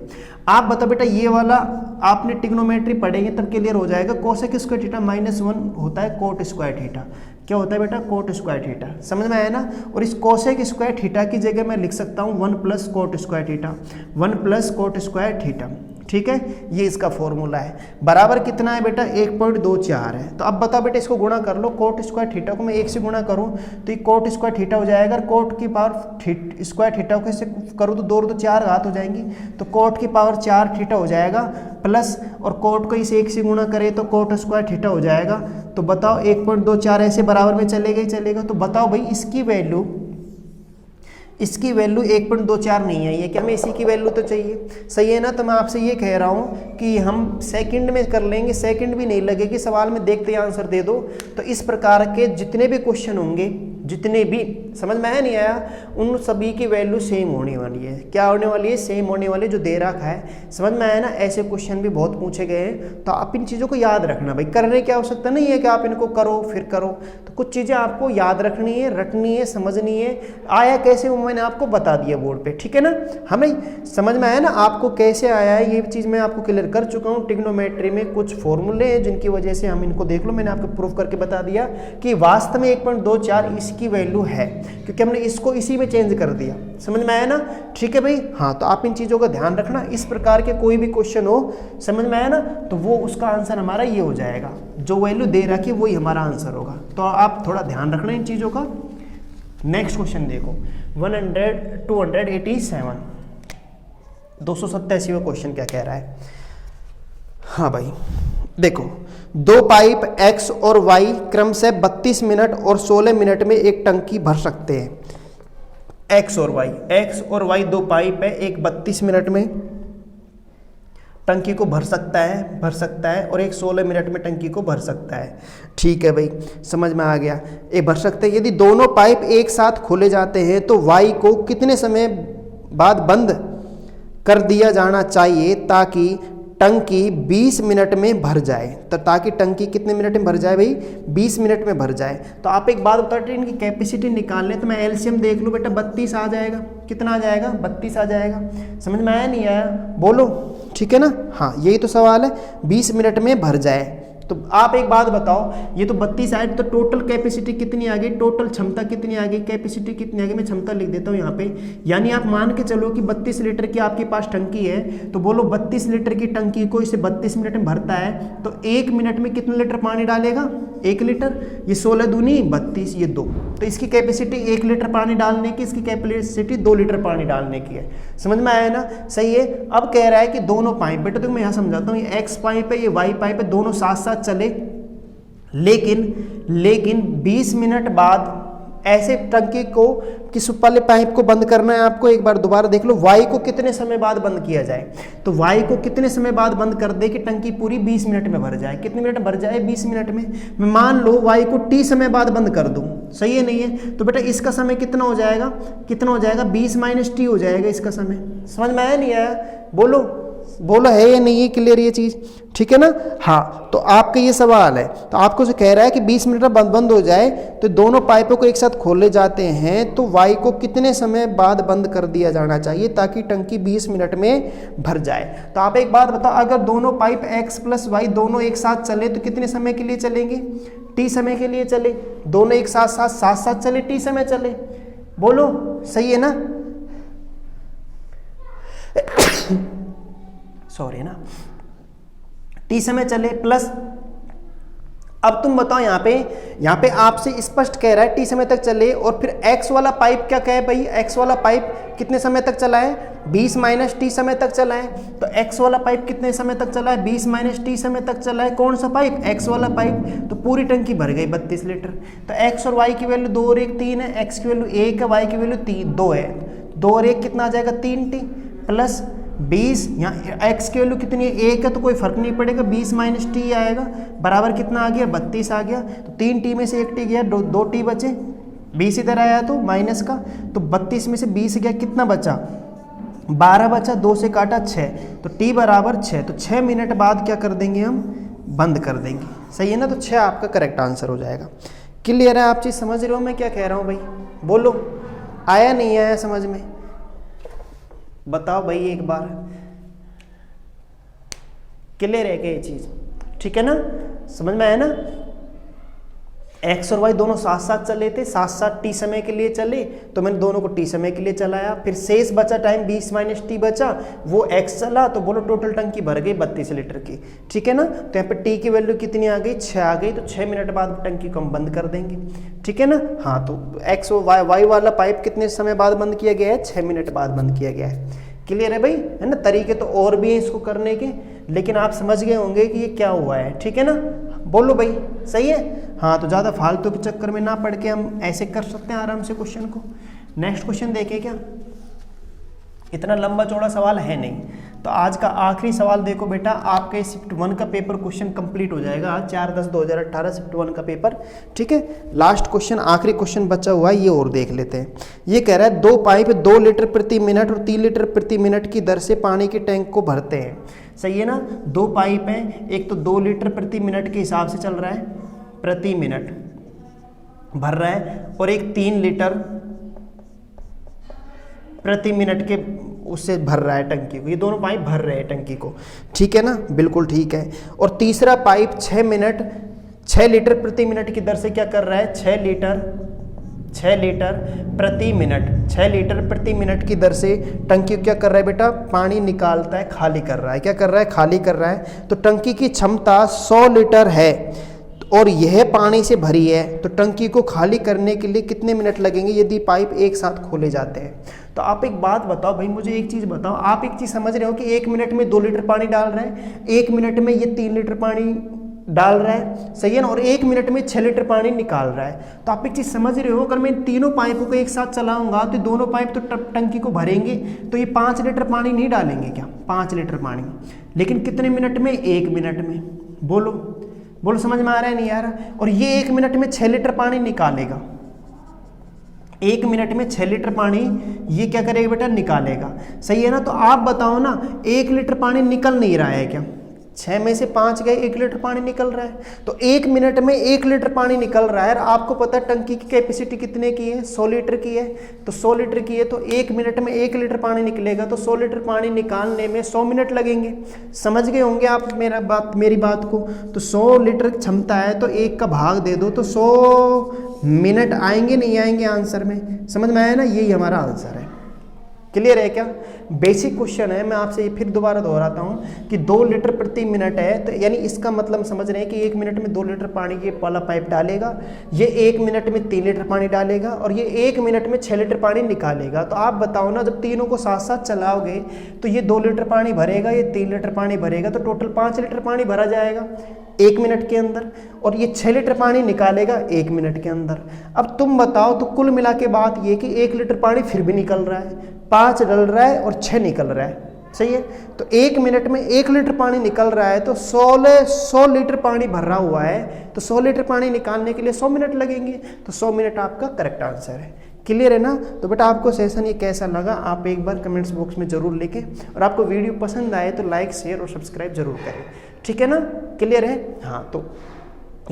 आप बताओ बेटा ये वाला आपने ट्रिग्नोमेट्री पढ़ेंगे तब क्लियर हो जाएगा। कोसेक स्क्वायर थीटा -1 होता है कोट स्क्वायर थीटा। क्या होता है बेटा? Coat square theta. समझ में आया ना? और इस कोसेक स्क्वायर थीटा की जगह मैं लिख सकता हूँ 1 plus coat square theta, 1 plus coat square theta. ठीक है? ये इसका फॉर्मूला है। बराबर कितना है बेटा? 1.24 है। तो अब बताओ बेटा इसको गुणा कर लो। कोट स्क्वायर थीटा को मैं 1 से गुणा करूं तो ये कोट स्क्वायर थीटा हो जाएगा। अगर कोट की पावर स्क्वायर थीटा को इससे करूँ तो 2 और 2 4 घात हो जाएंगी, तो कोट की पावर 4 थीटा हो जाएगा, प्लस और कोट को इस 1 से गुणा करें तो कोट स्क्वायर थीटा हो जाएगा। तो बताओ 1.24 ऐसे बराबर में चलेगा ही चलेगा। तो बताओ भाई इसकी वैल्यू 1.24 नहीं है, ये क्या? हमें इसी की वैल्यू तो चाहिए, सही है ना? तो मैं आपसे ये कह रहा हूँ कि हम सेकंड में कर लेंगे, सेकंड भी नहीं लगेगी, सवाल में देखते ही आंसर दे दो। तो इस प्रकार के जितने भी क्वेश्चन होंगे, जितने भी, समझ में आया नहीं आया, उन सभी की वैल्यू सेम होने वाली है। क्या होने वाली है? सेम होने वाली, जो दे रखा है। समझ में आया ना? ऐसे क्वेश्चन भी बहुत पूछे गए हैं, तो आप इन चीज़ों को याद रखना भाई। करने की आवश्यकता नहीं है कि आप इनको करो फिर करो, तो कुछ चीज़ें आपको याद रखनी है, रटनी है, समझनी है। आया कैसे वो मैंने आपको बता दिया बोर्ड पे, ठीक है ना? हमें समझ में आया ना आपको कैसे आया है? ये चीज़ मैं आपको क्लियर कर चुका हूँ। ट्रिग्नोमेट्री में कुछ फॉर्मूले हैं जिनकी वजह से हम इनको देख लो, मैंने आपको प्रूफ करके बता दिया कि वास्तव में 1.24 इसकी वैल्यू है, क्योंकि हमने इसको इसी में चेंज कर दिया। समझ में आया ना? ठीक है भाई। हाँ, तो आप इन चीज़ों का ध्यान रखना। इस प्रकार के कोई भी क्वेश्चन हो, समझ में आया ना, तो वो उसका आंसर हमारा ये हो जाएगा। जो वैल्यू दे रखी है वही हमारा आंसर होगा। तो आप थोड़ा ध्यान रखना इन चीज़ों का। नेक्स्ट क्वेश्चन देखो 287 287वां क्वेश्चन क्या कह रहा है। हाँ भाई देखो, दो पाइप X और Y क्रम से 32 मिनट और 16 मिनट में एक टंकी भर सकते हैं। X और Y दो पाइप है, एक 32 मिनट में टंकी को भर सकता है और एक 16 मिनट में टंकी को भर सकता है। ठीक है भाई, समझ में आ गया। ये भर सकते हैं। यदि दोनों पाइप एक साथ खोले जाते हैं तो Y को कितने समय बाद बंद कर दिया जाना चाहिए ताकि टंकी 20 मिनट में भर जाए। तो ताकि टंकी कितने मिनट में भर जाए भाई, 20 मिनट में भर जाए। तो आप एक बात बताते हैं, इनकी कैपेसिटी निकाल लें तो मैं एलसीएम देख लूँ बेटा, 32 आ जाएगा। कितना आ जाएगा, 32 आ जाएगा। समझ में आया नहीं आया, बोलो। ठीक है ना, हाँ यही तो सवाल है, 20 मिनट में भर जाए। तो आप एक बात बताओ, ये तो 32 आए तो टोटल कैपेसिटी कितनी आ गई, टोटल क्षमता कितनी आ गई, कैपेसिटी कितनी आ गई। मैं क्षमता लिख देता हूँ यहाँ पे। यानी आप मान के चलो कि 32 लीटर की आपके पास टंकी है, तो बोलो 32 लीटर की टंकी को इसे 32 मिनट में भरता है तो 1 मिनट में कितने लीटर पानी डालेगा, 1 लीटर। ये 16 दूनी 32, ये 2, तो इसकी कैपेसिटी 1 लीटर पानी डालने की, इसकी कैपेसिटी 2 लीटर पानी डालने की है। समझ में आया ना, सही है। अब कह रहा है कि दोनों पाइप, बेटा तो मैं यहाँ समझाता हूँ, ये एक्स पाइप है, ये वाई पाइप है, दोनों साथ साथ चले, लेकिन 20 मिनट बाद ऐसे टंकी को किस वाले पाइप को बंद करना है आपको। एक बार दोबारा देख लो, वाई को कितने समय बाद बंद किया जाए। तो वाई को कितने समय बाद बंद कर दे कि टंकी पूरी 20 मिनट में भर जाए। कितने मिनट भर जाए, 20 मिनट में। मैं मान लो वाई को टी समय बाद बंद कर दूं, सही है नहीं है। तो बेटा इसका समय कितना हो जाएगा, 20 माइनस टी हो जाएगा इसका समय। समझ में आया नहीं आया, बोलो है या नहीं है क्लियर ये चीज। ठीक है ना, हाँ। तो आपका ये सवाल है, तो आपको जो कह रहा है कि 20 मिनट में बंद हो जाए तो दोनों पाइपों को एक साथ खोले जाते हैं तो वाई को कितने समय बाद बंद कर दिया जाना चाहिए ताकि टंकी 20 मिनट में भर जाए। तो आप एक बात बताओ, अगर दोनों पाइप एक्स प्लस वाई दोनों एक साथ चले तो कितने समय के लिए चलेंगे, टी समय के लिए चले। दोनों एक साथ चले, टी समय चले। बोलो सही है ना, सॉरी ना, टी समय चले प्लस। अब तुम बताओ, यहाँ पे आपसे स्पष्ट कह रहा है टी समय तक चले, और फिर एक्स वाला पाइप क्या कहे भाई, एक्स वाला पाइप कितने समय तक चला है, 20 माइनस टी समय तक चला है। तो एक्स वाला पाइप कितने समय तक चला है, 20 माइनस टी समय तक चला है। कौन सा पाइप, एक्स वाला पाइप। तो पूरी टंकी भर गई 32 लीटर। तो एक्स और वाई की वैल्यू 2 और 1 3 है, एक्स की वैल्यू 1 है, वाई की वैल्यू 2 है। 2 और 1 कितना आ जाएगा, 3 टी प्लस 20। यहाँ x की वैल्यू कितनी है, 1 है, तो कोई फर्क नहीं पड़ेगा, 20 माइनस टी आएगा, बराबर कितना आ गया, 32 आ गया। तो 3 टी में से 1 टी गया, 2 टी बचे, 20 इधर आया तो माइनस का, तो 32 में से 20 गया, कितना बचा, 12 बचा, 2 से काटा 6, तो टी बराबर 6। तो 6 मिनट बाद क्या कर देंगे हम, बंद कर देंगे। सही है ना, तो 6 आपका करेक्ट आंसर हो जाएगा। क्लियर है, आप चीज़ समझ रहे हो मैं क्या कह रहा हूँ भाई, बोलो आया नहीं आया समझ में, बताओ भाई एक बार। क्लियर है क्या ये चीज, ठीक है ना, समझ में आया ना। एक्स और वाई दोनों साथ साथ चले थे, साथ साथ टी समय के लिए चले, तो मैंने दोनों को टी समय के लिए चलाया। फिर शेष बचा टाइम 20 माइनस टी बचा, वो एक्स चला, तो बोलो टोटल टंकी भर गई 32 लीटर की। ठीक है ना, तो यहाँ पे टी की वैल्यू कितनी आ गई, 6 आ गई। तो 6 मिनट बाद टंकी को हम बंद कर देंगे। ठीक है ना, हाँ। तो एक्स और वाई वाला पाइप कितने समय बाद बंद किया गया है, 6 मिनट बाद बंद किया गया है। क्लियर है भाई, है ना। तरीके तो और भी हैं इसको करने के, लेकिन आप समझ गए होंगे कि ये क्या हुआ है। ठीक है ना, बोलो भाई सही है। हाँ, तो ज़्यादा फालतू के चक्कर में ना पड़ के हम ऐसे कर सकते हैं आराम से क्वेश्चन को। नेक्स्ट क्वेश्चन देखें क्या, इतना लंबा चौड़ा सवाल है नहीं। तो आज का आखिरी सवाल देखो बेटा, आपके शिफ्ट 1 का पेपर क्वेश्चन कंप्लीट हो जाएगा आज 4/10/2018 शिफ्ट 1 का पेपर। ठीक है, लास्ट क्वेश्चन, आखिरी क्वेश्चन बचा हुआ है, ये और देख लेते हैं। ये कह रहा है 2 पाइप 2 लीटर प्रति मिनट और 3 लीटर प्रति मिनट की दर से पानी के टैंक को भरते हैं। सही है ना, 2 पाइप हैं, एक तो 2 लीटर प्रति मिनट के हिसाब से चल रहा है, प्रति मिनट भर रहा है, और एक 3 लीटर प्रति मिनट के उससे भर रहा है टंकी को। ये दोनों पाइप भर रहे हैं टंकी को। ठीक है ना, बिल्कुल ठीक है। और तीसरा पाइप 6 लीटर प्रति मिनट की दर से क्या कर रहा है, 6 लीटर प्रति मिनट, 6 लीटर प्रति मिनट की दर से टंकी को क्या कर रहा है बेटा, पानी निकालता है, खाली कर रहा है। क्या कर रहा है, खाली कर रहा है। तो टंकी की क्षमता 100 लीटर है, और यह पानी से भरी है, तो टंकी को खाली करने के लिए कितने मिनट लगेंगे यदि पाइप एक साथ खोले जाते हैं। तो आप एक बात बताओ भाई, मुझे एक चीज़ बताओ, आप एक चीज़ समझ रहे हो कि 1 मिनट में 2 लीटर पानी डाल रहे हैं, 1 मिनट में ये 3 लीटर पानी डाल रहा है, सही है ना, और 1 मिनट में 6 लीटर पानी निकाल रहा है। तो आप एक चीज़ समझ रहे हो, अगर मैं तीनों पाइपों को एक साथ चलाऊंगा तो दोनों पाइप तो टंकी को भरेंगे, तो ये 5 लीटर पानी नहीं डालेंगे क्या, 5 लीटर पानी, लेकिन कितने मिनट में, 1 मिनट में। बोलो बोलो, समझ में आ रहा है नहीं आ रहा। और ये 1 मिनट में 6 लीटर पानी निकालेगा, 1 मिनट में 6 लीटर पानी ये क्या करेगा बेटा, निकालेगा, सही है ना। तो आप बताओ ना, 1 लीटर पानी निकल नहीं रहा है क्या, 6 में से 5 गए, 1 लीटर पानी निकल रहा है। तो 1 मिनट में 1 लीटर पानी निकल रहा है, और आपको पता है टंकी की कैपेसिटी कितने की है, 100 लीटर की है। तो 100 लीटर की है, तो 1 मिनट में 1 लीटर पानी निकलेगा, तो 100 लीटर पानी निकालने में 100 मिनट लगेंगे। समझ गए होंगे आप मेरी बात को। तो 100 लीटर क्षमता है, तो 1 का भाग दे दो, तो 100 मिनट आएंगे नहीं आएंगे आंसर में, समझ में आया ना, यही हमारा आंसर है। क्लियर है क्या, बेसिक क्वेश्चन है। मैं आपसे फिर दोबारा दोहराता हूँ कि 2 लीटर प्रति मिनट है, तो यानी इसका मतलब समझ रहे हैं कि 1 मिनट में 2 लीटर पानी ये वाला पाइप डालेगा, ये 1 मिनट में 3 लीटर पानी डालेगा, और ये 1 मिनट में 6 लीटर पानी निकालेगा। तो आप बताओ ना, जब तीनों को साथ साथ चलाओगे तो ये 2 लीटर पानी भरेगा, ये 3 लीटर पानी भरेगा, तो टोटल 5 लीटर पानी भरा जाएगा 1 मिनट के अंदर, और ये 6 लीटर पानी निकालेगा 1 मिनट के अंदर। अब तुम बताओ, तो कुल मिला के बात ये कि 1 लीटर पानी फिर भी निकल रहा है, 5 डल रहा है और 6 निकल रहा है, सही है। तो 1 मिनट में 1 लीटर पानी निकल रहा है, तो 100 लीटर पानी भरा हुआ है, तो 100 लीटर पानी निकालने के लिए 100 मिनट लगेंगे। तो 100 मिनट आपका करेक्ट आंसर है। क्लियर है ना। तो बेटा आपको सेशन ये कैसा लगा, आप एक बार कमेंट्स बॉक्स में जरूर लिखें, और आपको वीडियो पसंद आए तो लाइक, शेयर और सब्सक्राइब जरूर करें, ठीक है ना। क्लियर है। हाँ, तो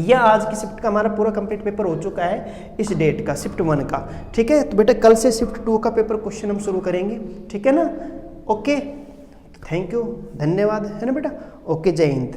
यह आज की शिफ्ट का हमारा पूरा कंप्लीट पेपर हो चुका है, इस डेट का, शिफ्ट 1 का, ठीक है। तो बेटा कल से शिफ्ट 2 का पेपर क्वेश्चन हम शुरू करेंगे, ठीक है ना। ओके, थैंक यू, धन्यवाद, है ना बेटा। ओके, जय हिंद।